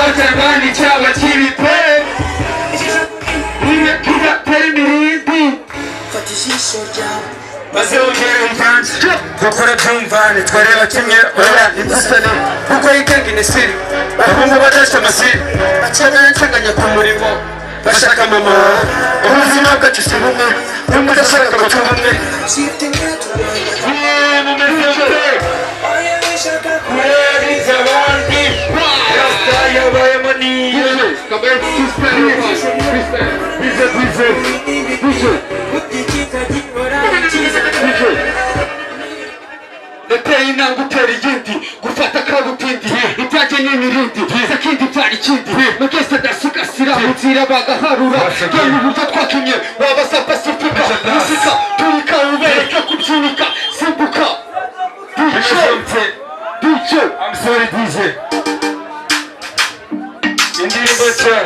Otamani cyaba kibipe Niwe kigatera imirindi Fata ijisho ryawe maze wongere umvanze dukora byumvane twareba kimwe oya ntidusane kuko yigenga inisiri bahungu badasha amasiri bacaganya ncaganya ku murimo bashaka mama ubuzima bwacu si bumwe n'umwe udashaka ngo tubumwe mumeze abandi rasta yabayemo niyo Nateye intambwe utera igiti gufata kabutindi itajye n'imirindi sakindi byari ikindi mugese adasigasira inzira bagaharura yewe uburyo twakinye wabasa pasifika musika turika ubereka kubyinika simbuka DJ I'm sorry DJ indirimbo cya